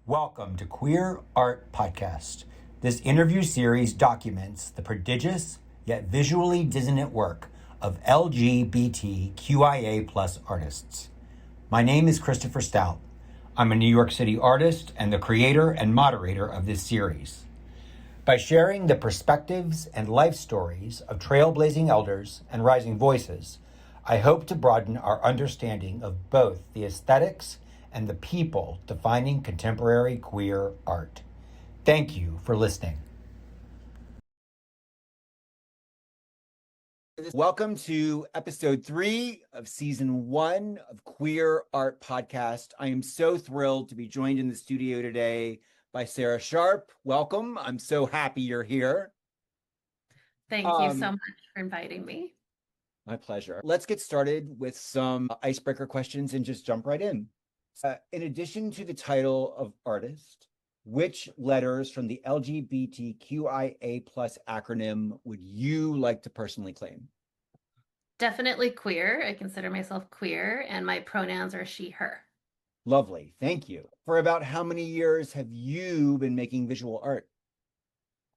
Welcome to Queer Art Podcast. This interview series documents the prodigious yet visually dissonant work of LGBTQIA plus artists. My name is Christopher Stout. I'm a New York City artist and the creator and moderator of this series. By sharing the perspectives and life stories of trailblazing elders and rising voices, I hope to broaden our understanding of both the aesthetics and the people defining contemporary queer art. Thank you for listening. Welcome to episode 3 of season 1 of Queer Art Podcast. I am so thrilled to be joined in the studio today by Sarah Sharp. Welcome. I'm so happy you're here. Thank you so much for inviting me. My pleasure. Let's get started with some icebreaker questions and just jump right in. In addition to the title of artist, which letters from the LGBTQIA plus acronym would you like to personally claim? Definitely queer. I consider myself queer, and my pronouns are she, her. Lovely. Thank you. For about how many years have you been making visual art?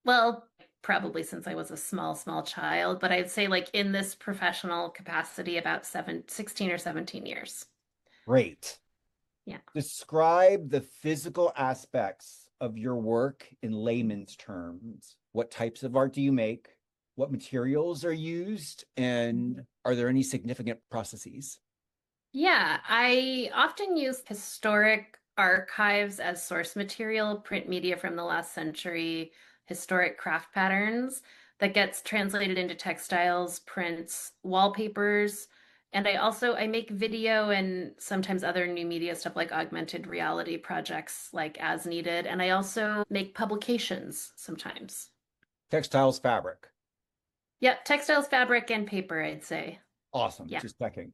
Well, probably since I was a small child, but I'd say like in this professional capacity about 16 or 17 years. Great. Yeah. Describe the physical aspects of your work in layman's terms. What types of art do you make? What materials are used? And are there any significant processes? Yeah, I often use historic archives as source material, print media from the last century, historic craft patterns that gets translated into textiles, prints, wallpapers. And I make video and sometimes other new media stuff like augmented reality projects like as needed. And I also make publications sometimes. Textiles, fabric. Yep, textiles, fabric, and paper, I'd say. Awesome. Yeah. Just checking.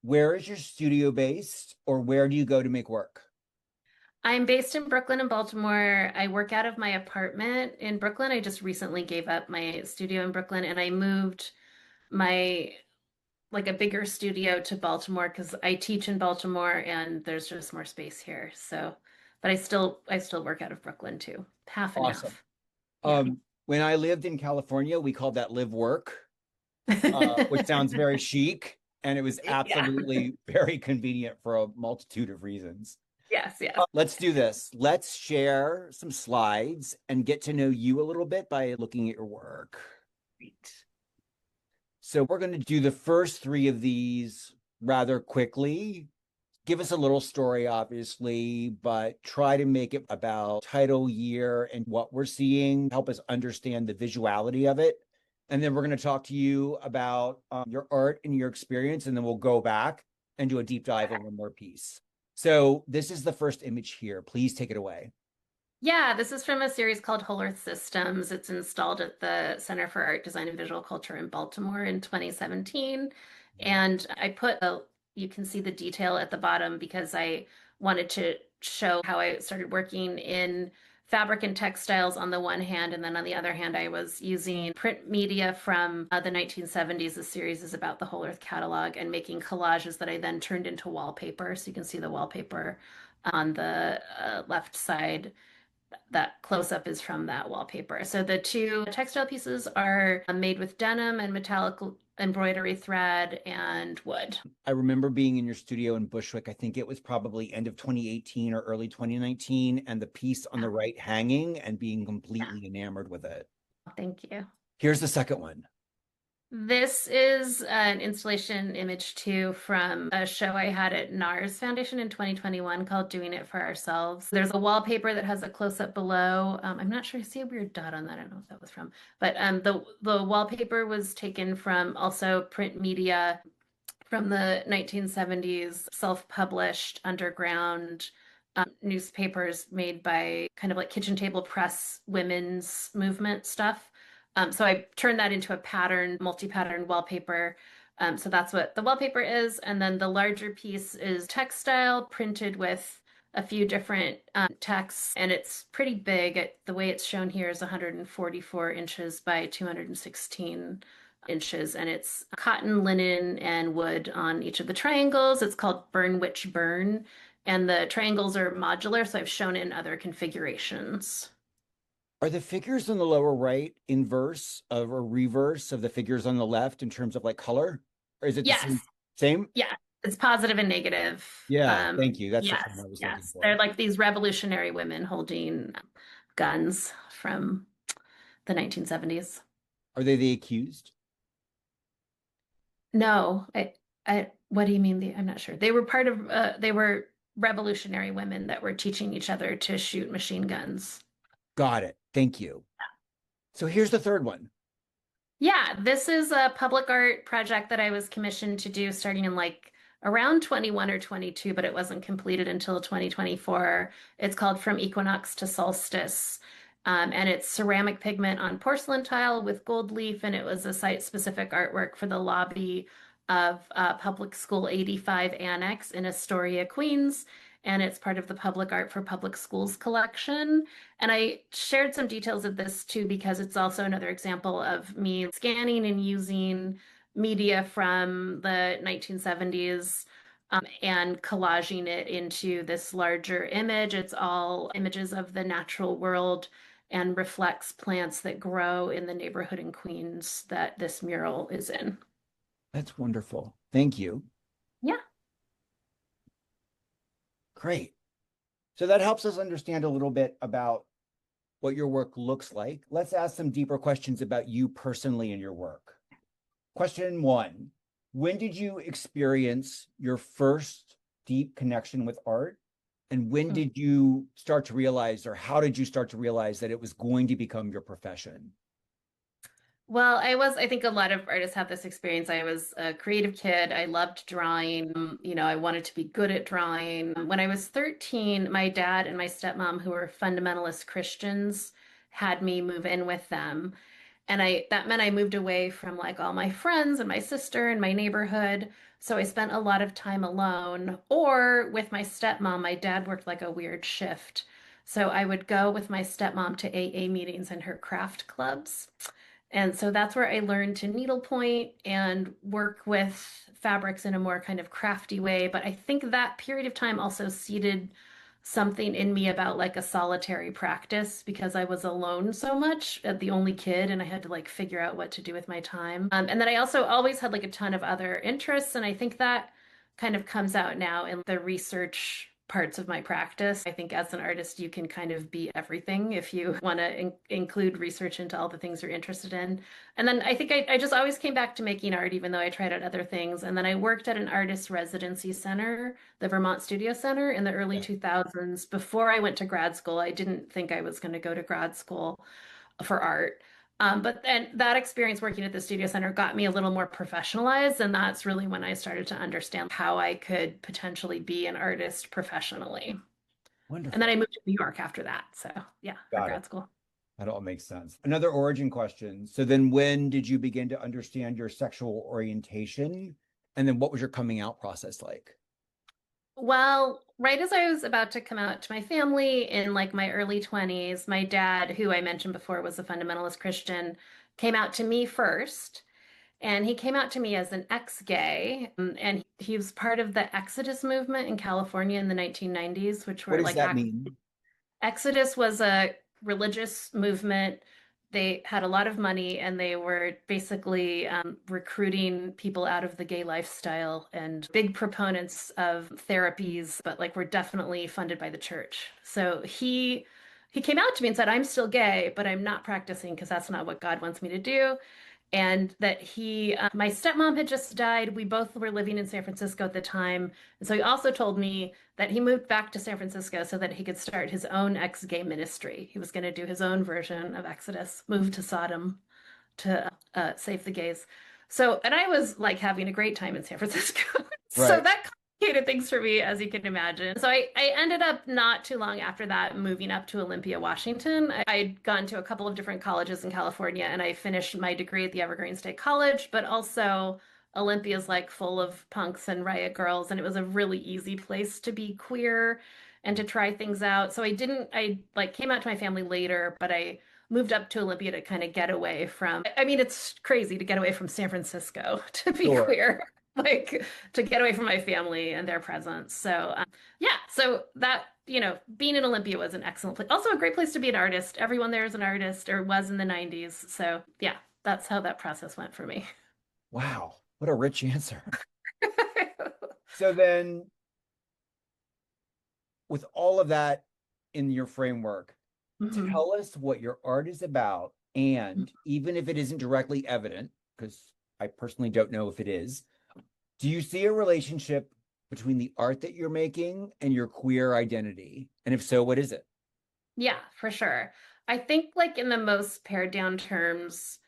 Where is your studio based, or where do you go to make work? I'm based in Brooklyn and Baltimore. I work out of my apartment in Brooklyn. I just recently gave up my studio in Brooklyn and I moved my a bigger studio to Baltimore because I teach in Baltimore and there's just more space here. So, but I still work out of Brooklyn too. Half and Awesome. half. Yeah. When I lived in California, we called that live work, which sounds very chic, and it was absolutely very convenient for a multitude of reasons. Yes, yes. Let's do this. Let's share some slides and get to know you a little bit by looking at your work. Great. So we're going to do the first 3 of these rather quickly. Give us a little story, obviously, but try to make it about title, year, and what we're seeing. Help us understand the visuality of it. And then we're going to talk to you about your art and your experience, and then we'll go back and do a deep dive on one more piece. So this is the first image here. Please take it away. Yeah, this is from a series called Whole Earth Systems. It's installed at the Center for Art, Design, and Visual Culture in Baltimore in 2017. And you can see the detail at the bottom because I wanted to show how I started working in fabric and textiles on the one hand, and then on the other hand, I was using print media from the 1970s. The series is about the Whole Earth catalog and making collages that I then turned into wallpaper. So you can see the wallpaper on the left side. That close-up is from that wallpaper. So the 2 textile pieces are made with denim and metallic embroidery thread and wood. I remember being in your studio in Bushwick. I think it was probably end of 2018 or early 2019, and the piece on the right hanging and being completely enamored with it. Thank you. Here's the second one. This is an installation image 2 from a show I had at NARS Foundation in 2021 called Doing It for Ourselves. There's a wallpaper that has a close-up below. I'm not sure. I see a weird dot on that. I don't know if that was from, but the wallpaper was taken from also print media from the 1970s, self-published underground newspapers made by kind of like kitchen table press women's movement stuff. So I turned that into a multi-pattern wallpaper. So that's what the wallpaper is. And then the larger piece is textile printed with a few different texts, and it's pretty big. The way it's shown here is 144 inches by 216 inches, and it's cotton, linen, and wood on each of the triangles. It's called Burn Witch Burn. And the triangles are modular, so I've shown it in other configurations. Are the figures on the lower right inverse of or reverse of the figures on the left in terms of like color? Or is it the same? Yes. Same? Yeah. It's positive and negative. Yeah, thank you. That's the term Yes. I was looking Yes. for. They're like these revolutionary women holding guns from the 1970s. Are they the accused? No, what do you mean? I'm not sure. They were part of, they were revolutionary women that were teaching each other to shoot machine guns. Got it. Thank you. So here's the third one. Yeah, this is a public art project that I was commissioned to do starting in like around 21 or 22, but it wasn't completed until 2024. It's called From Equinox to Solstice. And it's ceramic pigment on porcelain tile with gold leaf, and it was a site-specific artwork for the lobby of Public School 85 Annex in Astoria, Queens. And it's part of the Public Art for Public Schools collection. And I shared some details of this too, because it's also another example of me scanning and using media from the 1970s and collaging it into this larger image. It's all images of the natural world and reflects plants that grow in the neighborhood in Queens that this mural is in. That's wonderful. Thank you. Yeah. Great. So that helps us understand a little bit about what your work looks like. Let's ask some deeper questions about you personally and your work. Question one, when did you experience your first deep connection with art? And when did you start to realize, or how did you start to realize that it was going to become your profession? Well, I think a lot of artists have this experience. I was a creative kid. I loved drawing. I wanted to be good at drawing. When I was 13, my dad and my stepmom, who were fundamentalist Christians, had me move in with them. And that meant I moved away from like all my friends and my sister and my neighborhood. So I spent a lot of time alone or with my stepmom. My dad worked like a weird shift. So I would go with my stepmom to AA meetings and her craft clubs. And so that's where I learned to needlepoint and work with fabrics in a more kind of crafty way. But I think that period of time also seeded something in me about like a solitary practice because I was alone so much, the only kid, and I had to like figure out what to do with my time. And then I also always had like a ton of other interests. And I think that kind of comes out now in the research parts of my practice. I think as an artist, you can kind of be everything if you want to include research into all the things you're interested in. And then I think I just always came back to making art, even though I tried out other things. And then I worked at an artist residency center, the Vermont Studio Center, in the early Yeah. 2000s. Before I went to grad school, I didn't think I was going to go to grad school for art. But then that experience working at the studio center got me a little more professionalized, and that's really when I started to understand how I could potentially be an artist professionally. And then Wonderful. I moved to New York after that. So yeah, for Got it. grad school. That all makes sense. Another origin question. So then when did you begin to understand your sexual orientation? And then what was your coming out process like? Well, right as I was about to come out to my family in like my early 20s, my dad, who I mentioned before was a fundamentalist Christian, came out to me first. And he came out to me as an ex-gay, and he was part of the Exodus movement in California in the 1990s, which What were does like that mean? Exodus was a religious movement. They had a lot of money and they were basically recruiting people out of the gay lifestyle and big proponents of therapies, but like were definitely funded by the church. So he came out to me and said, "I'm still gay, but I'm not practicing because that's not what God wants me to do." And that my stepmom had just died. We both were living in San Francisco at the time. And so he also told me that he moved back to San Francisco so that he could start his own ex-gay ministry. He was going to do his own version of Exodus, move to Sodom to save the gays. So, and I was like having a great time in San Francisco. So Right. that complicated things for me, as you can imagine. So I ended up not too long after that moving up to Olympia, Washington. I'd gone to a couple of different colleges in California and I finished my degree at the Evergreen State College, but also Olympia's like full of punks and riot girls, and it was a really easy place to be queer and to try things out. So I like came out to my family later, but I moved up to Olympia to kind of get away from, I mean, it's crazy to get away from San Francisco to be Sure. queer. like to get away from my family and their presence. So yeah, so that, being in Olympia was an excellent place. Also a great place to be an artist. Everyone there is an artist or was in the 90s. So yeah, that's how that process went for me. Wow, what a rich answer. So then, with all of that in your framework, Mhm. tell us what your art is about. And even if it isn't directly evident, because I personally don't know if it is, do you see a relationship between the art that you're making and your queer identity? And if so, what is it? Yeah, for sure. I think like in the most pared down terms,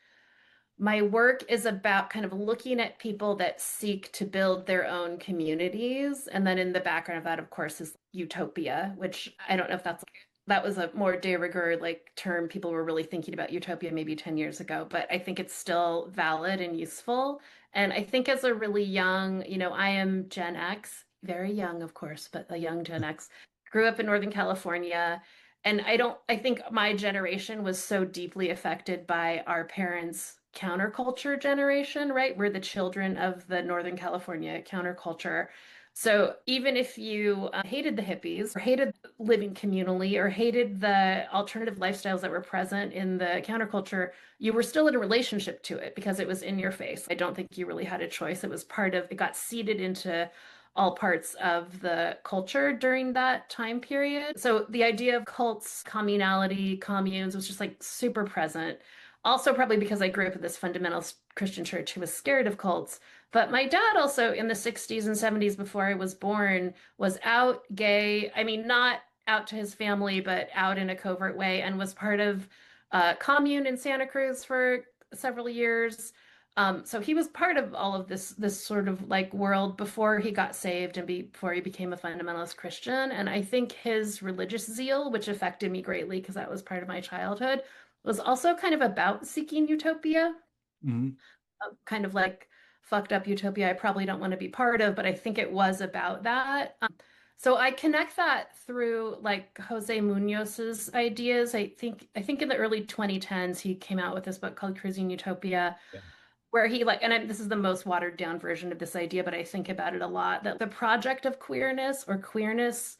my work is about kind of looking at people that seek to build their own communities. And then in the background of that, of course, is utopia, which I don't know if that was a more de rigueur like term. People were really thinking about utopia maybe 10 years ago, but I think it's still valid and useful. And I think as a really young, I am Gen X, very young, of course, but a young Gen X, grew up in Northern California. And I think my generation was so deeply affected by our parents' counterculture generation, right? We're the children of the Northern California counterculture. So even if you hated the hippies or hated living communally or hated the alternative lifestyles that were present in the counterculture, you were still in a relationship to it because it was in your face. I don't think you really had a choice. It got seeded into all parts of the culture during that time period. So the idea of cults, communality, communes was just like super present. Also, probably because I grew up in this fundamentalist Christian church who was scared of cults. But my dad also in the 60s and 70s before I was born was out gay. I mean, not out to his family, but out in a covert way and was part of a commune in Santa Cruz for several years. So he was part of all of this sort of like world before he got saved and before he became a fundamentalist Christian. And I think his religious zeal, which affected me greatly because that was part of my childhood, was also kind of about seeking utopia, Mhm. kind of like fucked up utopia I probably don't want to be part of, but I think it was about that. So I connect that through like Jose Munoz's ideas. I think in the early 2010s he came out with this book called Cruising Utopia Yeah. where this is the most watered down version of this idea, but I think about it a lot, that the project of queerness or queerness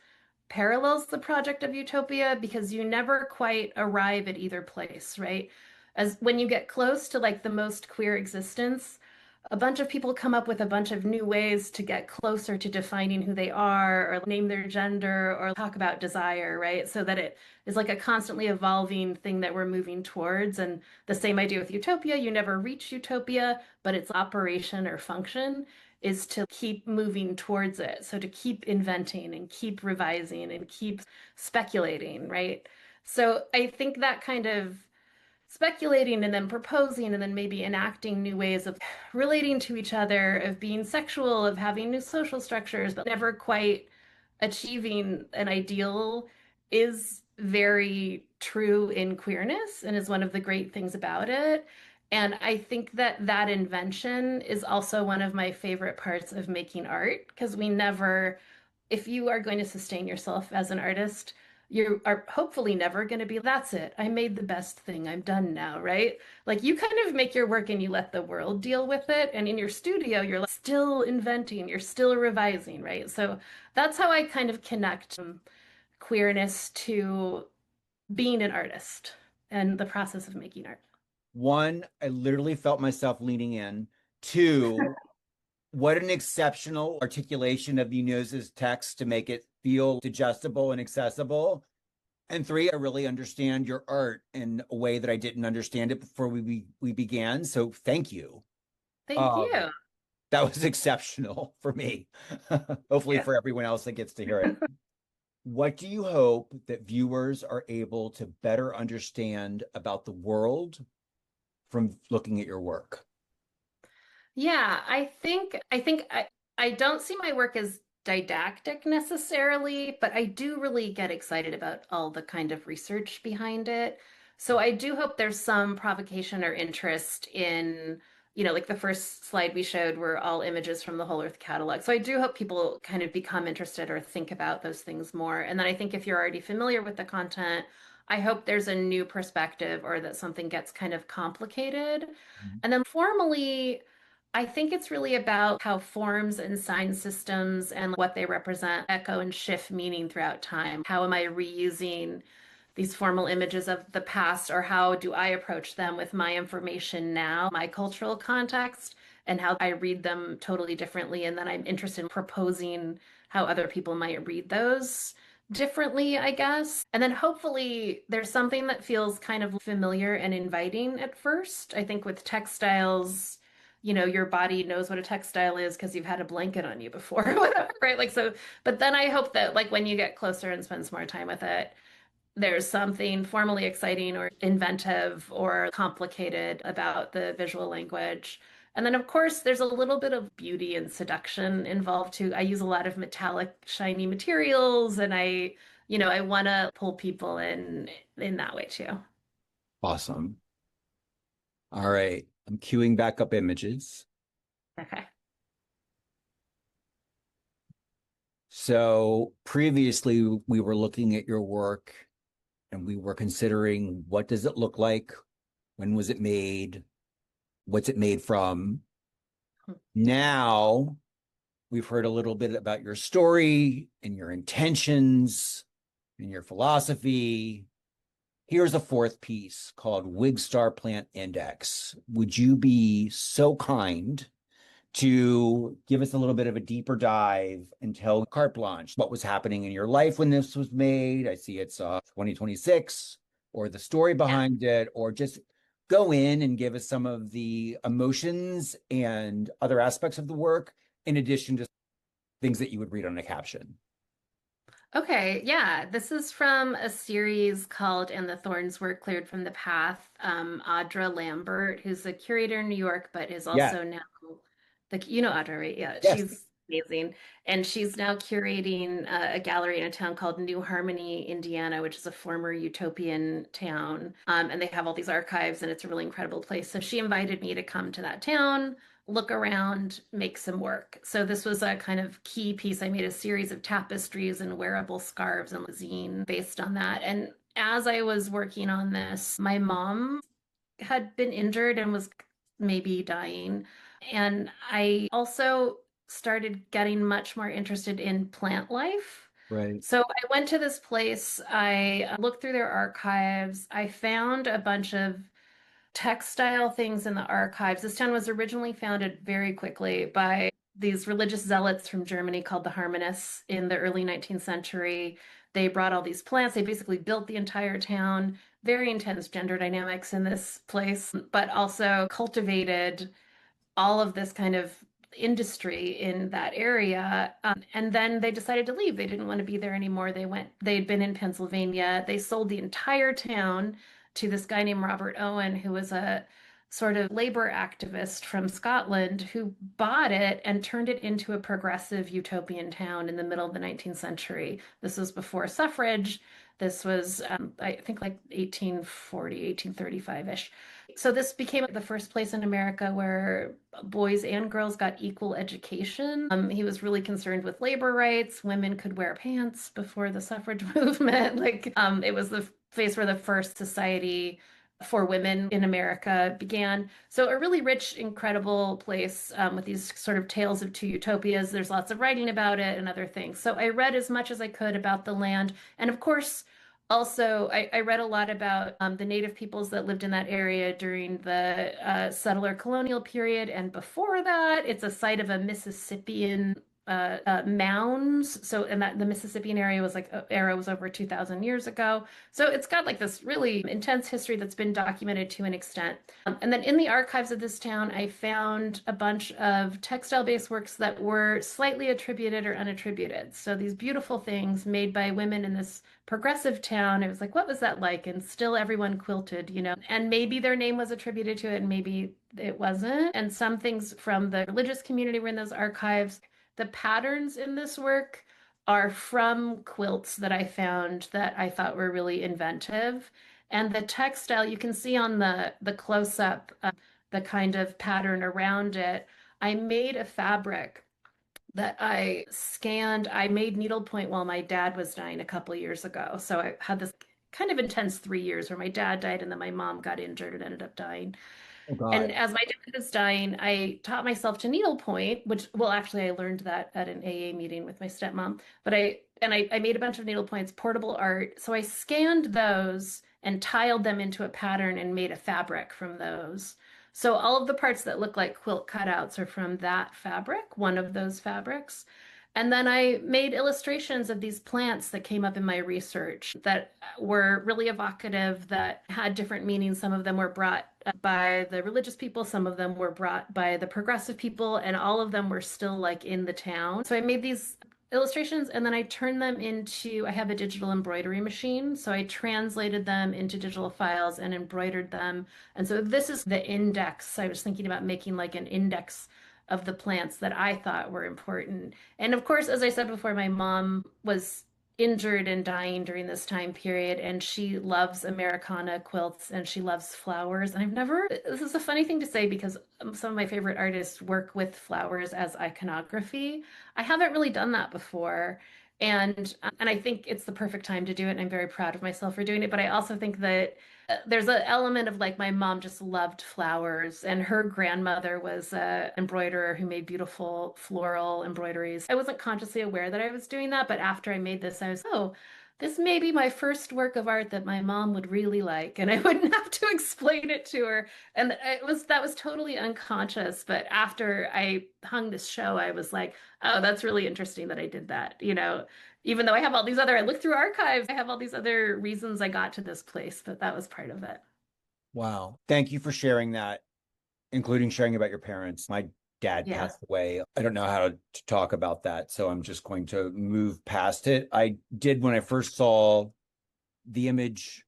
parallels the project of utopia because you never quite arrive at either place, right? As when you get close to like the most queer existence, a bunch of people come up with a bunch of new ways to get closer to defining who they are or name their gender or talk about desire, right? So that it is like a constantly evolving thing that we're moving towards. And the same idea with utopia, you never reach utopia, but its operation or function is to keep moving towards it. So to keep inventing and keep revising and keep speculating, right? So I think that kind of speculating and then proposing and then maybe enacting new ways of relating to each other, of being sexual, of having new social structures, but never quite achieving an ideal is very true in queerness and is one of the great things about it. And I think that that invention is also one of my favorite parts of making art because if you are going to sustain yourself as an artist, you are hopefully never going to be, that's it. I made the best thing. I'm done now, right? Like you kind of make your work and you let the world deal with it. And in your studio, you're like still inventing, you're still revising, right? So that's how I kind of connect queerness to being an artist and the process of making art. One, I literally felt myself leaning in. Two, what an exceptional articulation of Munoz's text to make it feel digestible and accessible. And three, I really understand your art in a way that I didn't understand it before we began. So thank you. Thank Um, you. that was exceptional for me. Hopefully Yeah. for everyone else that gets to hear it. What do you hope that viewers are able to better understand about the world from looking at your work? Yeah, I don't see my work as didactic necessarily, but I do really get excited about all the kind of research behind it. So I do hope there's some provocation or interest in, like the first slide we showed were all images from the Whole Earth catalog. So I do hope people kind of become interested or think about those things more. And then I think if you're already familiar with the content, I hope there's a new perspective or that something gets kind of complicated. And then formally, I think it's really about how forms and sign systems and what they represent echo and shift meaning throughout time. How am I reusing these formal images of the past, or how do I approach them with my information now, my cultural context, and how I read them totally differently? And then I'm interested in proposing how other people might read those differently, I guess. And then hopefully there's something that feels kind of familiar and inviting at first. I think with textiles, your body knows what a textile is because you've had a blanket on you before, or whatever, right? Like, so, but then I hope that, like, when you get closer and spend some more time with it, there's something formally exciting or inventive or complicated about the visual language. And then, of course, there's a little bit of beauty and seduction involved too. I use a lot of metallic, shiny materials, and I want to pull people in that way too. Awesome. All right. I'm queuing back up images. Okay. So previously we were looking at your work and we were considering what does it look like? When was it made? What's it made from? Now we've heard a little bit about your story and your intentions and your philosophy. Here's a fourth piece called Wig Star Plant Index. Would you be so kind to give us a little bit of a deeper dive and tell carte blanche what was happening in your life when this was made? I see it's 2026, or the story Yeah. behind it, or just go in and give us some of the emotions and other aspects of the work, in addition to things that you would read on a caption. Okay, yeah. This is from a series called And the Thorns Were Cleared from the Path. Audra Lambert, who's a curator in New York, but is Yeah. also now Audra, right? Yeah, Yes. she's amazing. And she's now curating a gallery in a town called New Harmony, Indiana, which is a former utopian town. And they have all these archives, and it's a really incredible place. So she invited me to come to that town, look around, make some work. So this was a kind of key piece. I made a series of tapestries and wearable scarves and zine based on that. And as I was working on this, my mom had been injured and was maybe dying. And I also started getting much more interested in plant life. Right. So I went to this place, I looked through their archives, I found a bunch of textile things in the archives. This town was originally founded very quickly by these religious zealots from Germany called the Harmonists in the early 19th century. They brought all these plants. They basically built the entire town. Very intense gender dynamics in this place, but also cultivated all of this kind of industry in that area. And then they decided to leave. They didn't want to be there anymore. They'd been in Pennsylvania. They sold the entire town to this guy named Robert Owen, who was a sort of labor activist from Scotland who bought it and turned it into a progressive utopian town in the middle of the 19th century. This was before suffrage. This was, I think, like 1840, 1835-ish. So this became the first place in America where boys and girls got equal education. He was really concerned with labor rights. Women could wear pants before the suffrage movement. It was the place where the first society for women in America began. So a really rich, incredible place with these sort of tales of two utopias. There's lots of writing about it and other things. So I read as much as I could about the land. And of course, also, I read a lot about the native peoples that lived in that area during the settler colonial period. And before that, it's a site of a Mississippian mounds. So, and that the Mississippian area was era was over 2,000 years ago. So it's got like this really intense history that's been documented to an extent. And then in the archives of this town, I found a bunch of textile-based works that were slightly attributed or unattributed. So these beautiful things made by women in this progressive town. It was like, what was that like? And still everyone quilted. And maybe their name was attributed to it, and maybe it wasn't. And some things from the religious community were in those archives. The patterns in this work are from quilts that I found that I thought were really inventive. And the textile, you can see on the close-up, the kind of pattern around it. I made a fabric that I scanned. I made needlepoint while my dad was dying a couple of years ago. So I had this kind of intense 3 years where my dad died and then my mom got injured and ended up dying. Oh And God. as my dad was dying, I taught myself to needlepoint, which, well, actually, I learned that at an AA meeting with my stepmom. But I made a bunch of needlepoints, portable art. So I scanned those and tiled them into a pattern and made a fabric from those. So all of the parts that look like quilt cutouts are from that fabric, one of those fabrics. And then I made illustrations of these plants that came up in my research that were really evocative, that had different meanings. Some of them were brought by the religious people, some of them were brought by the progressive people, and all of them were still like in the town. So I made these illustrations and then I turned them into, I have a digital embroidery machine. So I translated them into digital files and embroidered them. And so this is the index. I was thinking about making like an index of the plants that I thought were important. And of course, as I said before, my mom was injured and dying during this time period, and she loves Americana quilts and she loves flowers. And I've never, this is a funny thing to say because some of my favorite artists work with flowers as iconography. I haven't really done that before. And I think it's the perfect time to do it. And I'm very proud of myself for doing it. But I also think that there's an element of like my mom just loved flowers, and her grandmother was a embroiderer who made beautiful floral embroideries. I wasn't consciously aware that I was doing that, but after I made this, I was, oh, this may be my first work of art that my mom would really like, and I wouldn't have to explain it to her. And that was totally unconscious. But after I hung this show, I was like, oh, that's really interesting that I did that. Even though I have all these other, I looked through archives, I have all these other reasons I got to this place, but that was part of it. Wow. Thank you for sharing that, including sharing about your parents. My dad Yeah. passed away. I don't know how to talk about that, so I'm just going to move past it. I did when I first saw the image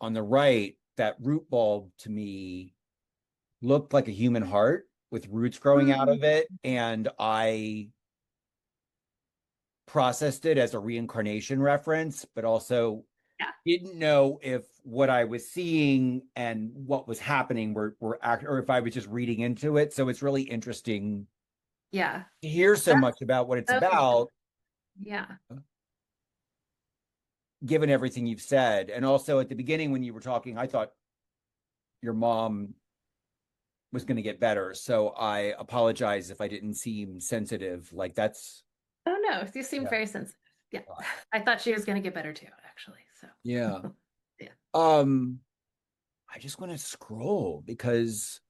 on the right, that root bulb to me looked like a human heart with roots growing out Mm, of it. And I processed it as a reincarnation reference, but also yeah. didn't know if what I was seeing and what was happening were act or if I was just reading into it. So it's really interesting Yeah. to hear so That's much about what it's so cool. about, Yeah. given everything you've said. And also at the beginning when you were talking, I thought your mom was going to get better. So I apologize if I didn't seem sensitive. Like that's Oh no, you seem yeah. very sensitive. Yeah. I thought she was going to get better too, actually. So, Yeah. yeah. Um, I just want to scroll because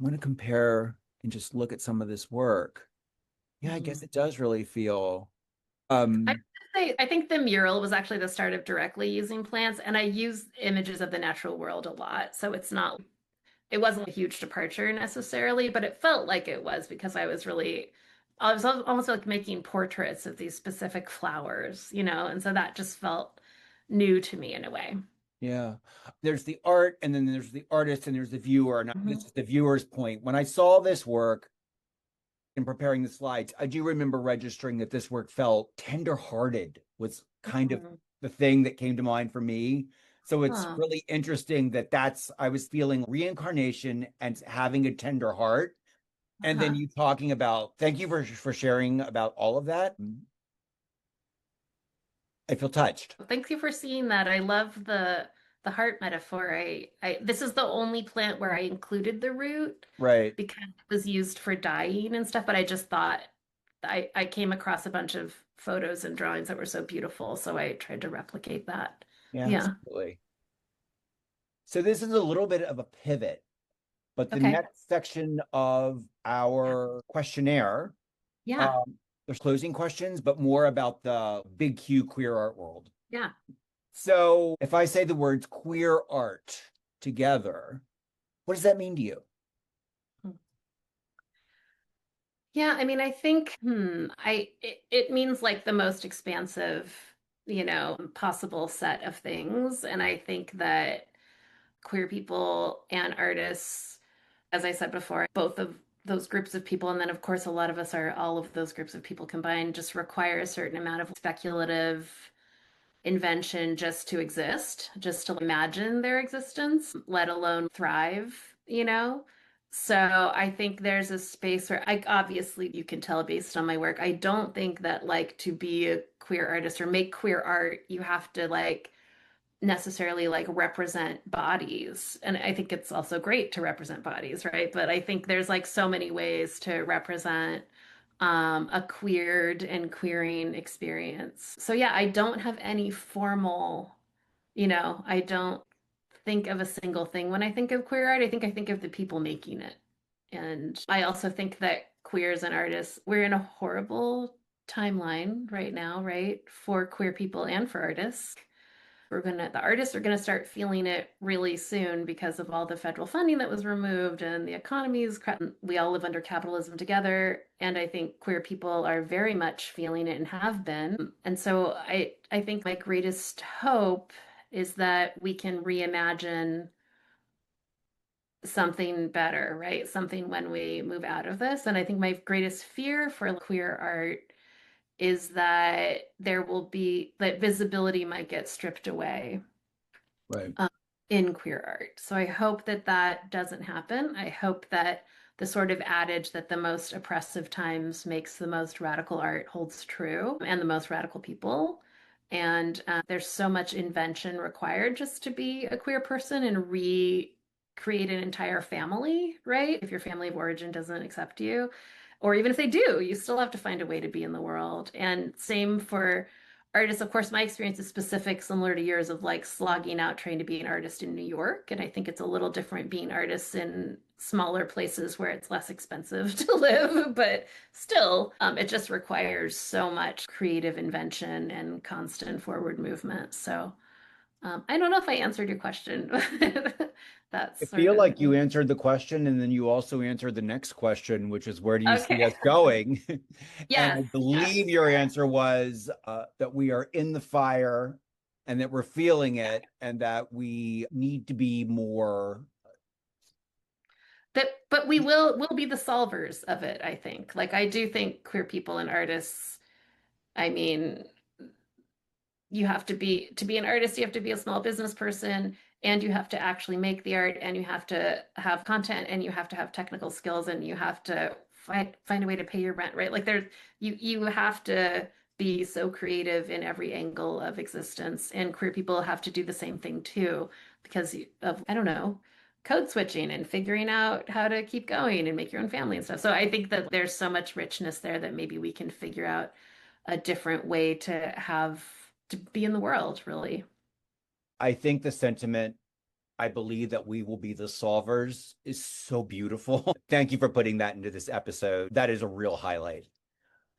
I want to compare and just look at some of this work. Yeah, I guess Mhm. it does really feel I um say I think the mural was actually the start of directly using plants, and I use images of the natural world a lot. So it wasn't a huge departure necessarily, but it felt like it was because I was almost like making portraits of these specific flowers, and so that just felt new to me in a way. yeah. There's the art and then there's the artist and there's the viewer. And this Mhm. is the viewer's point. When I saw this work in preparing the slides, I do remember registering that this work felt tender-hearted was kind of Mhm. the thing that came to mind for me. So it's Oh, really interesting that I was feeling reincarnation and having a tender heart. And then uh-huh. you talking about, thank you for sharing about all of that. I feel touched. Thank you for seeing that. I love the heart metaphor. I this is the only plant where I included the root Right. because it was used for dyeing and stuff, but I just thought I came across a bunch of photos and drawings that were so beautiful, so I tried to replicate that. Yeah, Yeah. absolutely. So this is a little bit of a pivot, but the Okay. next section of Yeah. our questionnaire, Yeah. um, there's closing questions, but more about the big Q queer art world. Yeah. So if I say the words queer art together, what does that mean to you? Yeah, I mean, I think it means like the most expansive, possible set of things. And I think that queer people and artists, as I said before, both of those groups of people, and then of course a lot of us are all of those groups of people combined, just require a certain amount of speculative invention just to exist, just to imagine their existence, let alone thrive. So I think there's a space where I obviously you can tell based on my work, I don't think that like to be a queer artist or make queer art, you have to like necessarily like represent bodies. And I think it's also great to represent bodies, right? But I think there's like so many ways to represent a queered and queering experience. So yeah, I don't have any formal, I don't think of a single thing when I think of queer art. I think of the people making it. And I also think that queers and artists, we're in a horrible timeline right now, right? For queer people and for artists. The artists are gonna start feeling it really soon because of all the federal funding that was removed and the economy is we all live under capitalism together. And I think queer people are very much feeling it and have been. And so I think my greatest hope is that we can reimagine something better, right? Something when we move out of this. And I think my greatest fear for queer art is that that visibility might get stripped away Right. um, in queer art. So I hope that that doesn't happen. I hope that the sort of adage that the most oppressive times makes the most radical art holds true and the most radical people. And there's so much invention required just to be a queer person and recreate an entire family, right? If your family of origin doesn't accept you, or even if they do, you still have to find a way to be in the world. And same for artists. Of course, my experience is specific, similar to yours, of like slogging out trying to be an artist in New York. And I think it's a little different being artists in smaller places where it's less expensive to live, but still, it just requires so much creative invention and constant forward movement. So I don't know if I answered your question. I That's sort feel of like you answered the question, and then you also answered the next question, which is where do you see us okay. going? And I Yes, yes. believe your answer was that we are in the fire and that we're feeling it and that we need to be more. But we'll be the solvers of it, I think. Like I do think queer people and artists, I mean, you have to be an artist, you have to be a small business person, and you have to actually make the art, and you have to have content, and you have to have technical skills, and you have to find a way to pay your rent, right? Like you have to be so creative in every angle of existence, and queer people have to do the same thing too, because of, I don't know, code switching and figuring out how to keep going and make your own family and stuff. So I think that there's so much richness there that maybe we can figure out a different way to be in the world, really. I think the sentiment, I believe that we will be the solvers, is so beautiful. Thank you for putting that into this episode. That is a real highlight.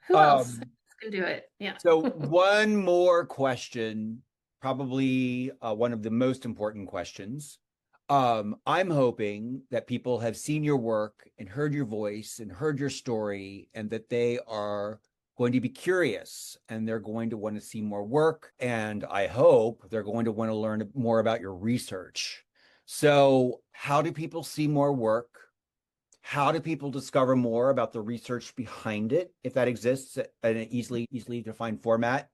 Who else Um, can do it? Yeah. so one more question, probably one of the most important questions. I'm hoping that people have seen your work and heard your voice and heard your story, and that they are going to be curious and they're going to want to see more work. And I hope they're going to want to learn more about your research. So, how do people see more work? How do people discover more about the research behind it, if that exists in an easily defined format?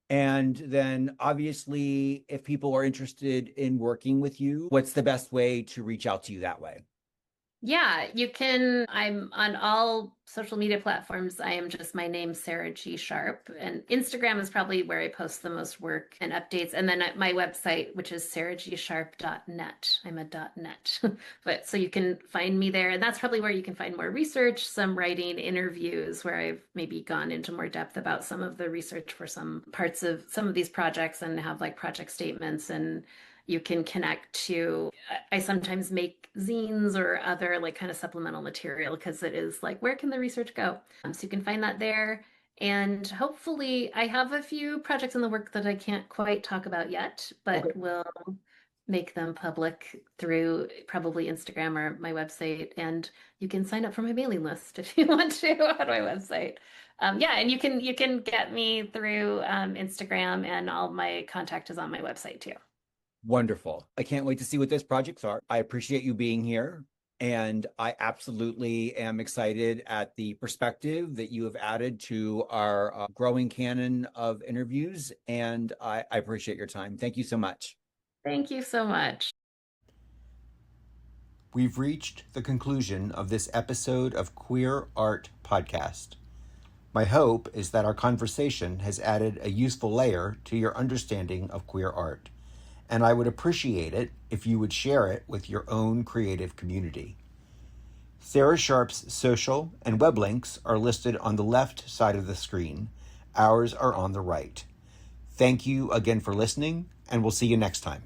And then obviously, if people are interested in working with you, what's the best way to reach out to you that way? Yeah, you can. I'm on all social media platforms. I am just my name, Sarah G. Sharp. And Instagram is probably where I post the most work and updates. And then at my website, which is sarahgsharp.net. I'm a .net. But so you can find me there. And that's probably where you can find more research, some writing, interviews where I've maybe gone into more depth about some of the research for some parts of some of these projects and have like project statements, and you can connect to, I sometimes make zines or other like kind of supplemental material because it is like, where can the research go? So you can find that there. And hopefully, I have a few projects in the work that I can't quite talk about yet, Okay. but will make them public through probably Instagram or my website. And you can sign up for my mailing list if you want to on my website. Yeah, and you can get me through Instagram, and all my contact is on my website too. Wonderful. I can't wait to see what those projects are. I appreciate you being here. And I absolutely am excited at the perspective that you have added to our growing canon of interviews. And I appreciate your time. Thank you so much. Thank you so much. We've reached the conclusion of this episode of Queer Art Podcast. My hope is that our conversation has added a useful layer to your understanding of queer art, and I would appreciate it if you would share it with your own creative community. Sarah Sharp's social and web links are listed on the left side of the screen. Ours are on the right. Thank you again for listening, and we'll see you next time.